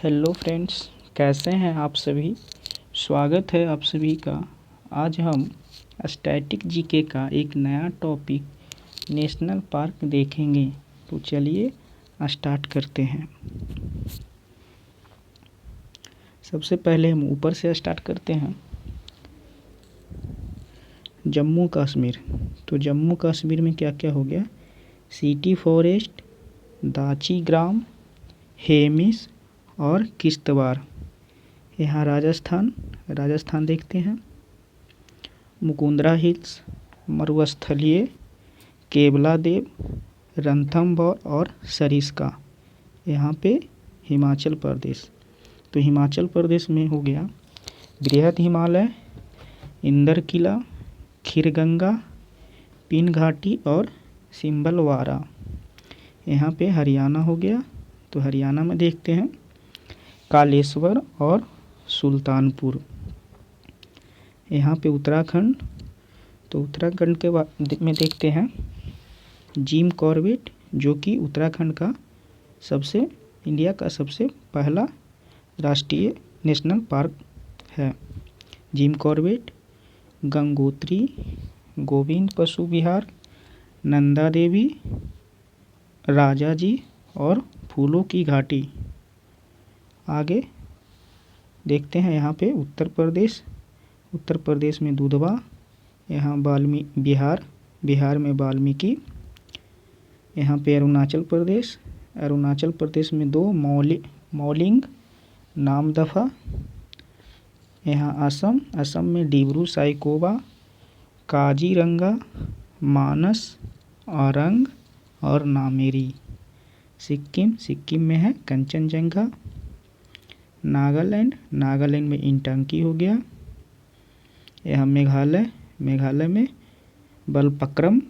Hello friends, कैसे हैं आप सभी। स्वागत है आप सभी का। आज हम स्टैटिक जीके का एक नया टॉपिक नेशनल पार्क देखेंगे। तो चलिए स्टार्ट करते हैं। सबसे पहले हम ऊपर से स्टार्ट करते हैं। जम्मू कश्मीर। तो जम्मू कश्मीर में क्या क्या हो गया? सिटी फॉरेस्ट, दाची ग्राम, हेमिस और किश्तवाड़। यहाँ राजस्थान देखते हैं। मुकुंदरा हिल्स, मरुस्थलीय, केवला देव, रणथंभौर और सरिस्का। यहाँ पे हिमाचल प्रदेश। तो हिमाचल प्रदेश में हो गया बृहद हिमालय, इंदर किला, खीरगंगा, पिन घाटी और सिम्बलवाड़ा। यहाँ पे हरियाणा हो गया। तो हरियाणा में देखते हैं कालेश्वर और सुल्तानपुर। यहाँ पे उत्तराखंड। तो उत्तराखंड के बाद में देखते हैं जिम कॉर्बेट, जो कि उत्तराखंड का इंडिया का सबसे पहला राष्ट्रीय नेशनल पार्क है। जिम कॉर्बेट, गंगोत्री, गोविंद पशु विहार, नंदा देवी, राजा जी और फूलों की घाटी। आगे देखते हैं यहाँ पे उत्तर प्रदेश में दुधवा, यहाँ बिहार में वाल्मीकि। यहाँ पे अरुणाचल प्रदेश में दो मौलिंग, नामदफा। यहाँ असम में डिब्रू साइखोवा, काजीरंगा, मानस, औरंग और नामेरी। सिक्किम में है कंचनजंगा। नागालैंड में इंटंकी हो गया। यहाँ मेघालय में बलपक्रम,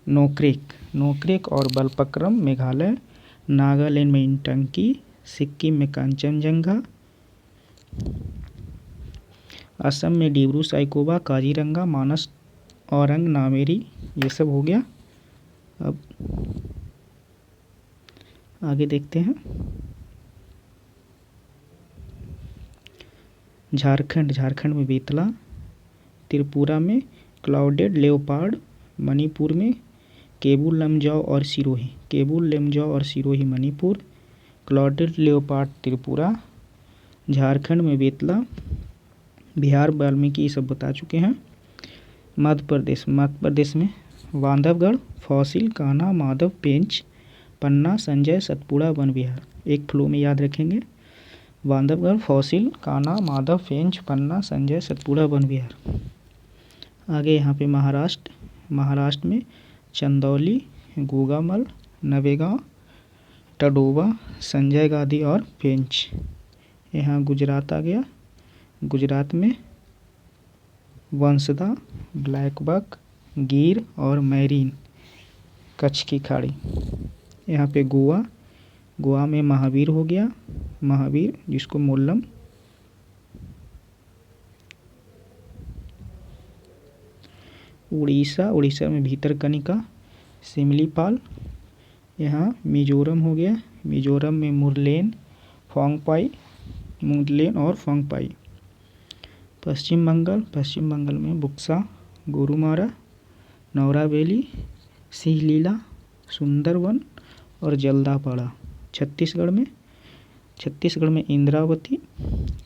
नोक्रेक और बलपक्रम मेघालय। नागालैंड में इंटंकी, सिक्किम में कंचनजंगा, असम में डिब्रू साइखोवा, काजीरंगा, मानस, औरंग, नामेरी। ये सब हो गया। अब आगे देखते हैं झारखंड में बेतला, त्रिपुरा में क्लाउडेड लेओपार्ड, मणिपुर में केबुल लमजाओ और सिरोही मणिपुर, क्लाउडेड लेओपार्ड त्रिपुरा। झारखंड में बेतला, बिहार वाल्मीकि, ये सब बता चुके हैं। मध्य प्रदेश में बांधवगढ़, फॉसिल, कान्हा, माधव, पेंच, पन्ना, संजय, सतपुड़ा, वन विहार। एक फ्लो में याद रखेंगे। बांधवगढ़, फॉसिल, कान्हा, माधव, पेंच, पन्ना, संजय, सतपुड़ा, वन विहार। आगे यहाँ पे महाराष्ट्र में चंदौली, गोगामल, नवेगांव, टडोबा, संजय गांधी और पेंच। यहाँ गुजरात आ गया। गुजरात में वंसदा, ब्लैकबक, गिर और मैरीन, कच्छ की खाड़ी। यहाँ पे गोवा में महावीर हो गया, जिसको मोल्लम। उड़ीसा में भीतरकनिका, सिमलीपाल। यहाँ मिजोरम हो गया। मिजोरम में मुरलेन और फोंगपाई। पश्चिम बंगाल में बुक्सा, गोरुमारा, नौरावेली, सिहलीला, सुंदरवन और जल्दापाड़ा। छत्तीसगढ़ में इंद्रावती,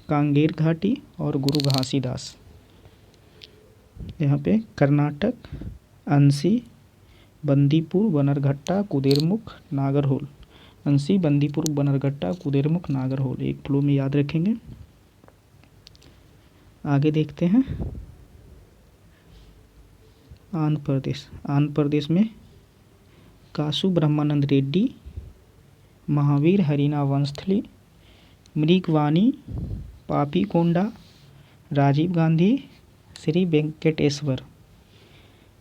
कांगेर घाटी और गुरु घासीदास। यहाँ पे कर्नाटक अंसी, बंदीपुर, बनरघट्टा, कुदेरमुख, नागरहोल। नागरहोल एक फ्लो में याद रखेंगे। आगे देखते हैं आंध्र प्रदेश में कासु ब्रह्मानंद रेड्डी, महावीर हरिना वंस्थली, मृगवानी, पापीकोंडा, राजीव गांधी, श्री वेंकटेश्वर।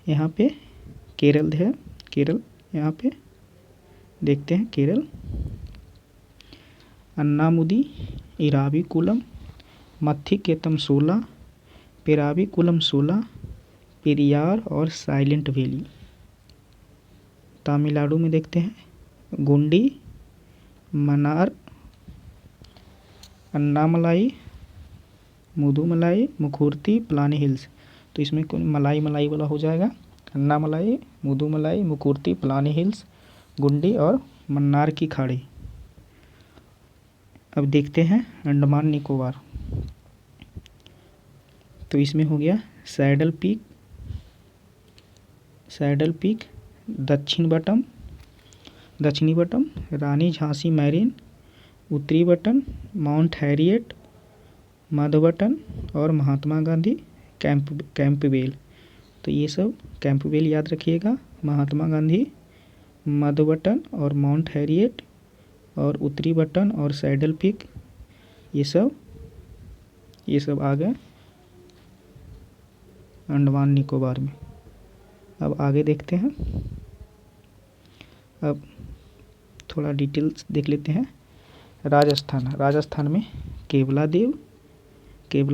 यहाँ पे केरल है। यहाँ पे देखते हैं केरल, अन्नामुदी, इराविकुलम, मथिकेतम 16, पेराविकुलम 16, पेरियार और साइलेंट वैली। तमिलनाडु में देखते हैं गुंडी, मन्नार, अन्नामलाई, मुदुमलाई, मुखूर्ती, पिलानी हिल्स। तो इसमें मलाई मलाई वाला हो जाएगा, अन्नामलाई, मुदुमलाई, मुखूर्ती, पिलानी हिल्स, गुंडी और मन्नार की खाड़ी। अब देखते हैं अंडमान निकोबार। तो इसमें हो गया सैडल पीक, दक्षिणी बटन, रानी झांसी मैरीन, उत्तरी बटन, माउंट हैरियट, मध्य बटन और महात्मा गांधी कैंपबेल। तो ये सब कैंपबेल याद रखिएगा, महात्मा गांधी, मध्य बटन और माउंट हैरियट और उत्तरी बटन और सैडल पीक, ये सब आ गए अंडमान निकोबार में। अब आगे देखते हैं, अब थोड़ा डिटेल्स देख लेते हैं। राजस्थान में केवला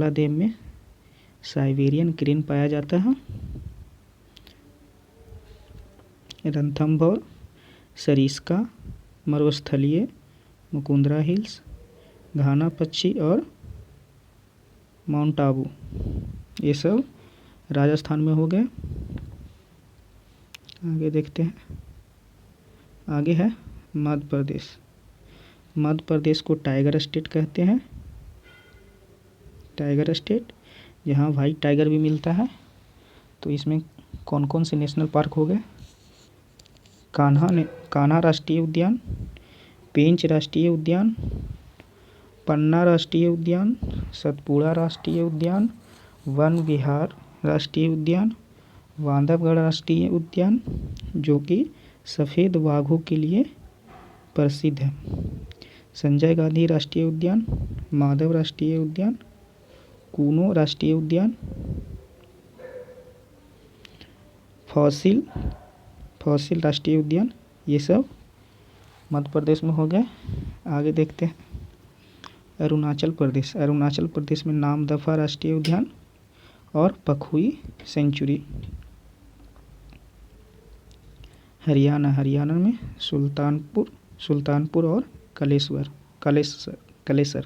देव में साइबेरियन क्रेन पाया जाता है। रणथंभौर, सरिस्का, मरुस्थलीय, मुकुंदरा हिल्स, घाना पक्षी और माउंट आबू, ये सब राजस्थान में हो गए। आगे देखते हैं, आगे है मध्य प्रदेश को टाइगर स्टेट कहते हैं, टाइगर स्टेट, यहाँ वाइट टाइगर भी मिलता है। तो इसमें कौन कौन से नेशनल पार्क हो गए? कान्हा राष्ट्रीय उद्यान, पेंच राष्ट्रीय उद्यान, पन्ना राष्ट्रीय उद्यान, सतपुड़ा राष्ट्रीय उद्यान, वन विहार राष्ट्रीय उद्यान, बांधवगढ़ राष्ट्रीय उद्यान जो कि सफ़ेद बाघों के लिए प्रसिद्ध है, संजय गांधी राष्ट्रीय उद्यान, माधव राष्ट्रीय उद्यान, कूनो राष्ट्रीय उद्यान, फॉसिल राष्ट्रीय उद्यान, ये सब मध्य प्रदेश में हो गए। आगे देखते हैं अरुणाचल प्रदेश में नामदफा राष्ट्रीय उद्यान और पखुई सेंचुरी। हरियाणा में सुल्तानपुर और कलेसर।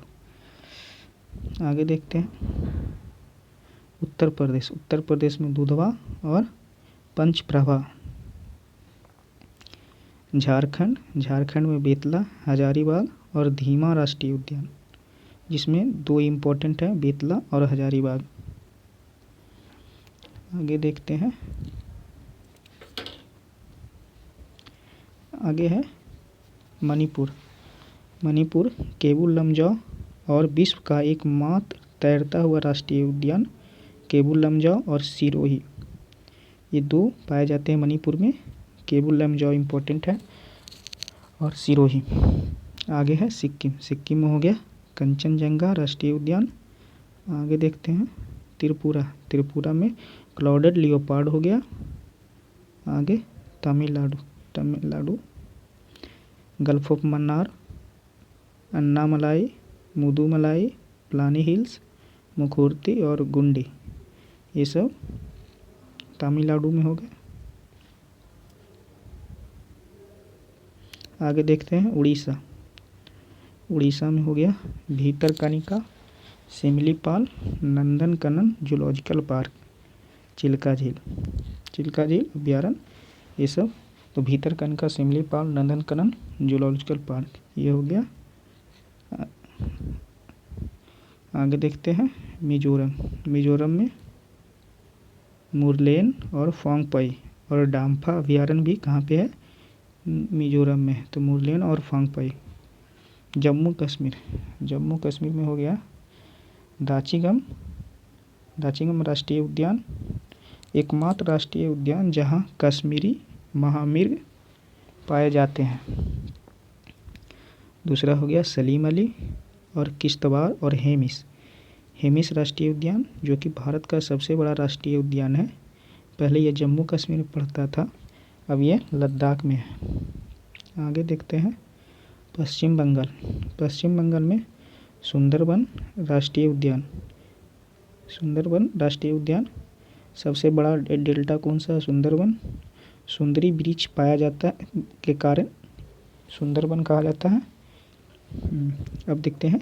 आगे देखते हैं उत्तर प्रदेश में दुधवा और पंचप्रभा। झारखंड में बेतला, हजारीबाग और धीमा राष्ट्रीय उद्यान, जिसमें दो इम्पोर्टेंट है, बेतला और हजारीबाग। आगे देखते हैं, आगे है मणिपुर केबुल लमजाओ और विश्व का एकमात्र तैरता हुआ राष्ट्रीय उद्यान केबुल लमजाओ और सिरोही, ये दो पाए जाते हैं मणिपुर में। केबुल लमजाओ इम्पोर्टेंट है और सिरोही। आगे है सिक्किम में हो गया कंचनजंगा राष्ट्रीय उद्यान। आगे देखते हैं त्रिपुरा में क्लाउडेड लियोपार्ड हो गया। आगे Tamil Nadu gulf of Mannar, Annamalai, Mudumalai, Pilani hills, Mukurthi और गुंडी, ये सब तमिलनाडु में हो गए। आगे देखते हैं उड़ीसा में हो गया भीतरकनिका, सिमलीपाल, नंदनकनन जूलॉजिकल पार्क, चिल्का झील अभ्यारण्य, ये सब। तो भीतरकनिका, सिमलीपाल, नंदनकनन जूलॉजिकल पार्क, ये हो गया। आगे देखते हैं मिजोरम में मुरलेन और फोंगपई और डाम्फा अभ्यारण्य भी कहाँ पे है? मिजोरम में। तो मुरलेन और फोंगपई। जम्मू कश्मीर में हो गया दाचिगम राष्ट्रीय उद्यान, एकमात्र राष्ट्रीय उद्यान जहां कश्मीरी महामृग पाए जाते हैं। दूसरा हो गया सलीम अली और किश्तवाड़ और हेमिस राष्ट्रीय उद्यान, जो कि भारत का सबसे बड़ा राष्ट्रीय उद्यान है। पहले यह जम्मू कश्मीर में पड़ता था, अब ये लद्दाख में है। आगे देखते हैं पश्चिम बंगाल में सुंदरबन राष्ट्रीय उद्यान, सबसे बड़ा डेल्टा कौन सा? सुंदरबन। सुंदरी वृक्ष पाया जाता है के कारण सुंदरबन कहा जाता है। अब देखते हैं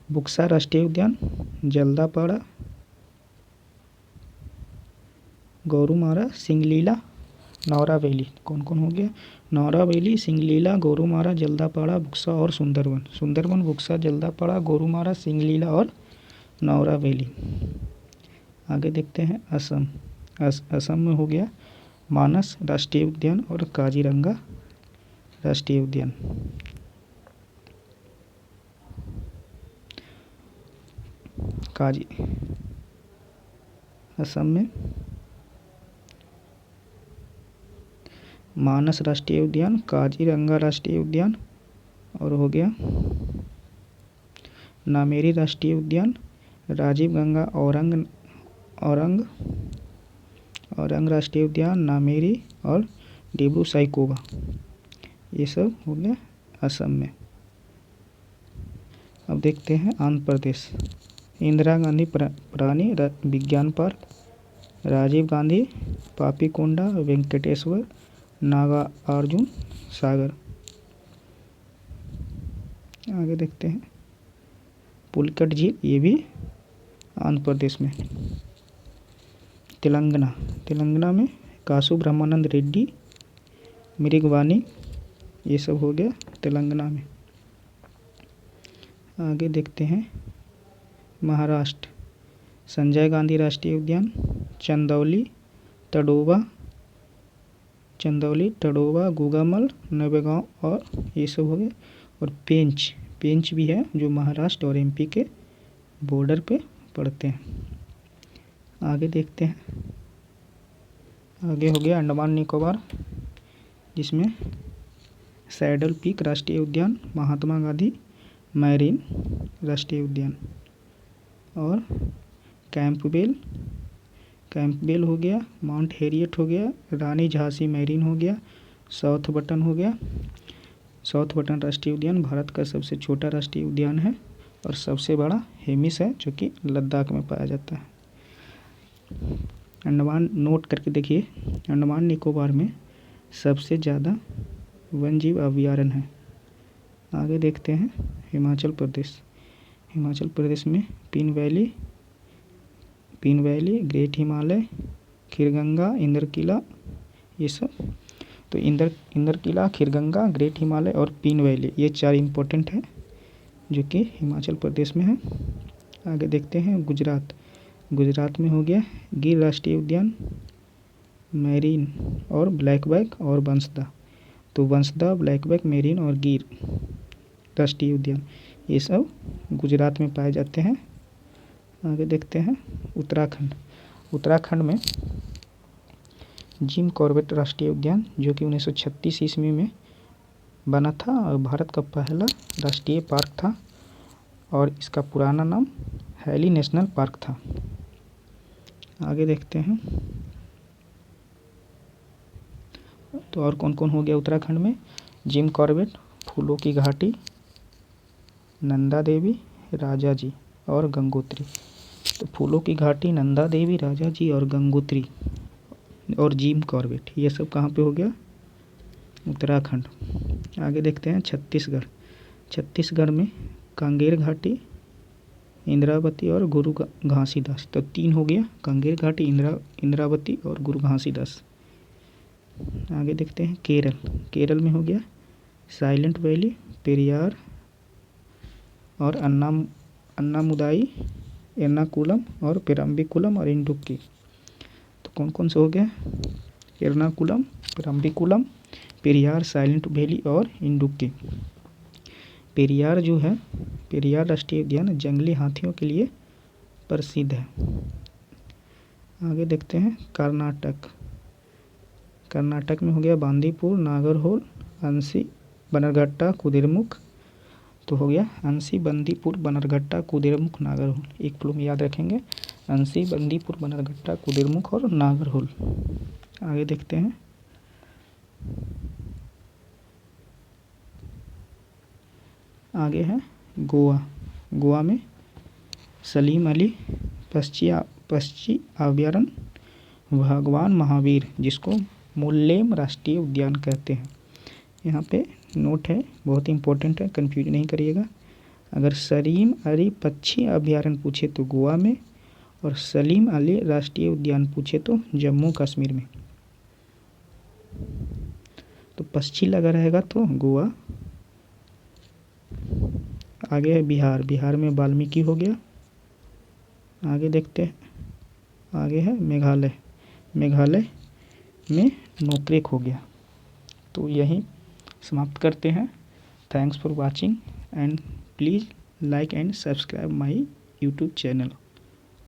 बुक्सा राष्ट्रीय उद्यान, जल्दापाड़ा, गोरुमारा, सिंगलीला, नौरा वैली। कौन कौन हो गया? नौरा वैली, सिंगलीला, गोरुमारा, जल्दापाड़ा, बुक्सा और सुंदरवन। सुंदरवन, बुक्सा, जल्दापाड़ा, गोरुमारा, सिंगलीला और नौरा वैली। आगे देखते हैं असम। असम में हो गया मानस राष्ट्रीय उद्यान और काजीरंगा राष्ट्रीय उद्यान। असम में मानस राष्ट्रीय उद्यान, काजीरंगा राष्ट्रीय उद्यान और हो गया नामेरी राष्ट्रीय उद्यान, राजीव गंगा औरंग राष्ट्रीय उद्यान, नामेरी और डिब्रू साइखोवा। ये सब हो गया असम में। अब देखते हैं आंध्र प्रदेश। इंदिरा गांधी प्राणी विज्ञान पार्क, राजीव गांधी पापीकोंडा, वेंकटेश्वर, नागार्जुन सागर। आगे देखते हैं पुलिकट झील, ये भी आंध्र प्रदेश में। तेलंगाना में कासु ब्रह्मानंद रेड्डी, मृगवानी, ये सब हो गया तेलंगाना में। आगे देखते हैं महाराष्ट्र। संजय गांधी राष्ट्रीय उद्यान, चंदौली, टडोबा, गुगामल, नवेगांव और ये सब हो गए। और पेंच भी है जो महाराष्ट्र और एमपी के बॉर्डर पे पड़ते हैं। आगे देखते हैं, आगे हो गया अंडमान निकोबार, जिसमें सैडल पीक राष्ट्रीय उद्यान, महात्मा गांधी मैरीन राष्ट्रीय उद्यान और कैंपबेल हो गया, माउंट हैरियट हो गया, रानी झांसी मैरीन हो गया, साउथ बटन राष्ट्रीय उद्यान भारत का सबसे छोटा राष्ट्रीय उद्यान है और सबसे बड़ा हेमिस है जो कि लद्दाख में पाया जाता है। अंडमान नोट करके देखिए, अंडमान निकोबार में सबसे ज़्यादा वन्यजीव अभयारण्य है। आगे देखते हैं हिमाचल प्रदेश में pin valley, great Himalaya, Kheerganga, Indrakila, ये सब। तो इंद्रकिला, खीरगंगा, ग्रेट हिमालय और पिन वैली, ये 4 इम्पोर्टेंट हैं जो कि हिमाचल प्रदेश में है। आगे देखते हैं गुजरात में हो गया गिर राष्ट्रीय उद्यान, मैरीन और ब्लैकबैक और बंसदा। तो बंसदा, ब्लैकबैक, मैरीन और गिर राष्ट्रीय उद्यान, ये सब गुजरात में पाए जाते हैं। आगे देखते हैं उत्तराखंड में जिम कॉर्बेट राष्ट्रीय उद्यान, जो कि 1936 ईस्वी में बना था और भारत का पहला राष्ट्रीय पार्क था और इसका पुराना नाम हैली नेशनल पार्क था। आगे देखते हैं तो और कौन कौन हो गया उत्तराखंड में, जिम कॉर्बेट, फूलों की घाटी, नंदा देवी, राजा जी और गंगोत्री। तो फूलों की घाटी, नंदा देवी, राजा जी और गंगोत्री और जिम कॉर्बेट, ये सब कहाँ पे हो गया? उत्तराखंड। आगे देखते हैं छत्तीसगढ़ में कांगेर घाटी, इंद्रावती और गुरु घासीदास। तो 3 हो गया, कांगेर घाटी, इंद्रावती और गुरु घासीदास। आगे देखते हैं केरल में हो गया साइलेंट वैली, पेरियार और अन्नामुदाई, एर्नाकुलम और पेरम्बिकुलम और इंडुक्की। तो कौन कौन से हो गया? एर्नाकुलम, पेरम्बिकुलम, पेरियार, साइलेंट वैली और इंडुक्की। पेरियार जो है, पेरियार राष्ट्रीय उद्यान जंगली हाथियों के लिए प्रसिद्ध है। आगे देखते हैं कर्नाटक में हो गया बांदीपुर, नागरहोल, अंसी, बनरघट्टा, कुद्रेमुख। तो हो गया अंसी, बंदीपुर, बनरघट्टा, कुद्रेमुख, नागरहोल। एक फ्लो में याद रखेंगे, अंसी, बंदीपुर, बनरघट्टा, कुद्रेमुख और नागरहोल। आगे देखते हैं आगे है गोवा में सलीम अली पक्षी अभयारण्य, भगवान महावीर, जिसको मुल्लेम राष्ट्रीय उद्यान कहते हैं। यहाँ पे नोट है, बहुत ही इंपॉर्टेंट है, कंफ्यूज नहीं करिएगा। अगर सलीम अली पक्षी अभयारण्य पूछे तो गोवा में, और सलीम अली राष्ट्रीय उद्यान पूछे तो जम्मू कश्मीर में। तो पक्षी लगा रहेगा तो गोवा। आगे है बिहार, बिहार में वाल्मीकि हो गया। आगे देखते हैं, आगे है मेघालय, मेघालय में नोकरेक हो गया। तो यही समाप्त करते हैं। Thanks for watching and please like and subscribe my YouTube channel.